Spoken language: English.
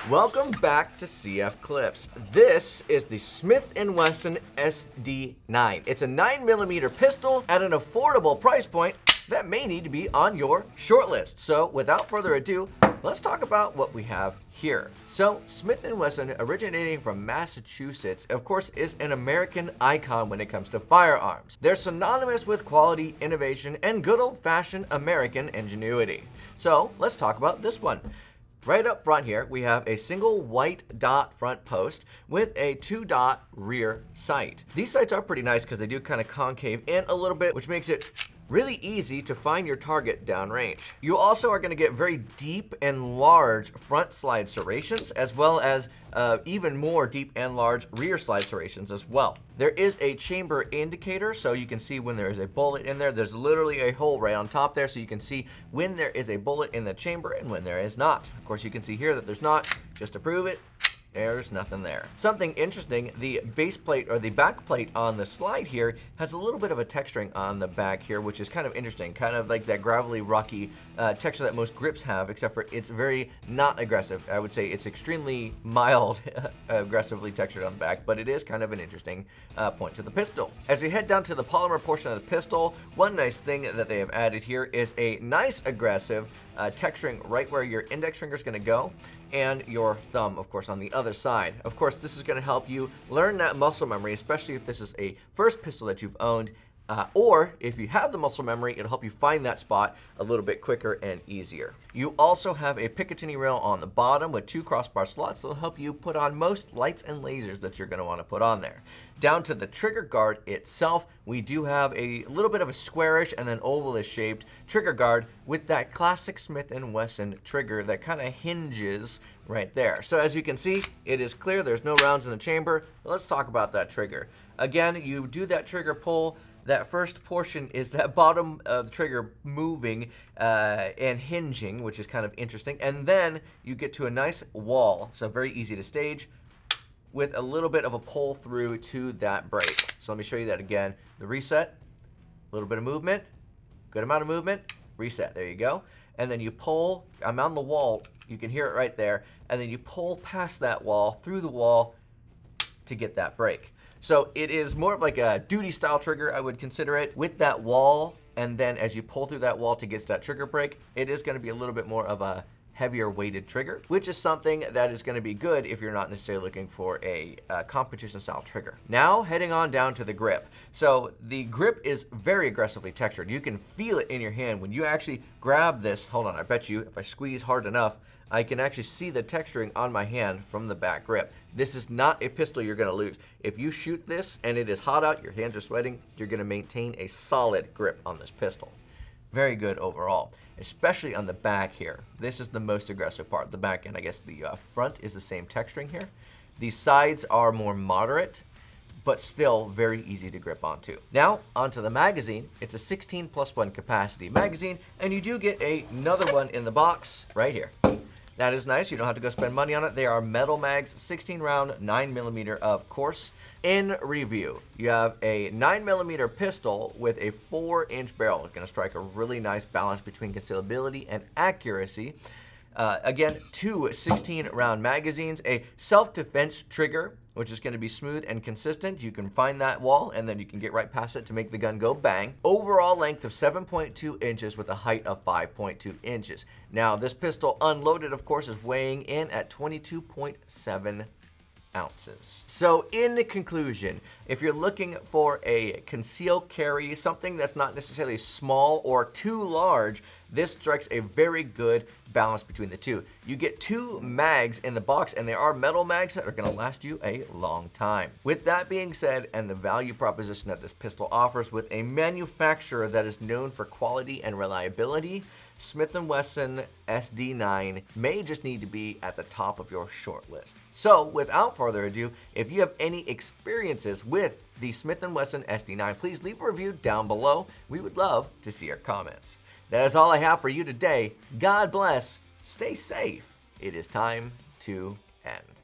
Welcome back to CF Clips. This is the Smith Wesson SD9. It's a 9mm pistol at an affordable price point that may need to be on your shortlist. So without further ado, let's talk about what we have here. So Smith & Wesson, originating from Massachusetts, of course, is an American icon when it comes to firearms. They're synonymous with quality, innovation, and good old-fashioned American ingenuity. So let's talk about this one. Right up front here, we have a single white dot front post with a 2-dot rear sight. These sights are pretty nice because they do kind of concave in a little bit, which makes it really easy to find your target downrange. You also are going to get very deep and large front slide serrations, as well as even more deep and large rear slide serrations as well. There is a chamber indicator, so you can see when there is a bullet in there. There's literally a hole right on top there, so you can see when there is a bullet in the chamber and when there is not. Of course, you can see here that there's not. Just to prove it, there's nothing there. Something interesting, the base plate or the back plate on the slide here has a little bit of a texturing on the back here, which is kind of interesting, kind of like that gravelly, rocky texture that most grips have, except for it's very not aggressive. I would say it's extremely mild, aggressively textured on the back, but it is kind of an interesting point to the pistol. As we head down to the polymer portion of the pistol, one nice thing that they have added here is a nice aggressive texturing right where your index finger is going to go, and your thumb, of course, on the other side. Of course, this is going to help you learn that muscle memory, especially if this is a first pistol that you've owned, or if you have the muscle memory, it'll help you find that spot a little bit quicker and easier. You also have a Picatinny rail on the bottom with 2 crossbar slots that'll help you put on most lights and lasers that you're going to want to put on there. Down to the trigger guard itself, we do have a little bit of a squarish and then ovalish shaped trigger guard with that classic Smith & Wesson trigger that kind of hinges right there. So as you can see, it is clear there's no rounds in the chamber. Let's talk about that trigger. Again, you do that trigger pull. That first portion is that bottom of the trigger moving and hinging, which is kind of interesting. And then you get to a nice wall, so very easy to stage, with a little bit of a pull through to that brake. So let me show you that again. The reset, a little bit of movement, good amount of movement, reset, there you go. And then you pull, I'm on the wall, you can hear it right there, and then you pull past that wall, through the wall, to get that brake. So it is more of like a duty style trigger, I would consider it, with that wall, and then as you pull through that wall to get to that trigger brake, it is going to be a little bit more of a heavier weighted trigger, which is something that is going to be good if you're not necessarily looking for a competition style trigger. Now heading on down to the grip. So the grip is very aggressively textured. You can feel it in your hand when you actually grab this. Hold on, I bet you if I squeeze hard enough, I can actually see the texturing on my hand from the back grip. This is not a pistol you're going to lose. If you shoot this and it is hot out, your hands are sweating, you're going to maintain a solid grip on this pistol. Very good overall, especially on the back here. This is the most aggressive part, the back end. I guess the front is the same texturing here. The sides are more moderate, but still very easy to grip onto. Now, onto the magazine. It's a 16+1 capacity magazine, and you do get another one in the box right here. That is nice. You don't have to go spend money on it. They are metal mags, 16 round, 9mm, of course. In review, you have a 9mm pistol with a 4-inch barrel. It's going to strike a really nice balance between concealability and accuracy. Again, 2 16-round magazines, a self-defense trigger, which is going to be smooth and consistent. You can find that wall, and then you can get right past it to make the gun go bang. Overall length of 7.2 inches with a height of 5.2 inches. Now, this pistol unloaded, of course, is weighing in at 22.7 ounces. So in conclusion, if you're looking for a concealed carry, something that's not necessarily small or too large, this strikes a very good balance between the two. You get 2 mags in the box, and they are metal mags that are going to last you a long time. With that being said, and the value proposition that this pistol offers with a manufacturer that is known for quality and reliability, Smith & Wesson SD9 may just need to be at the top of your short list. So without further ado, if you have any experiences with the Smith & Wesson SD9, please leave a review down below. We would love to see your comments. That is all I have for you today. God bless. Stay safe. It is time to end.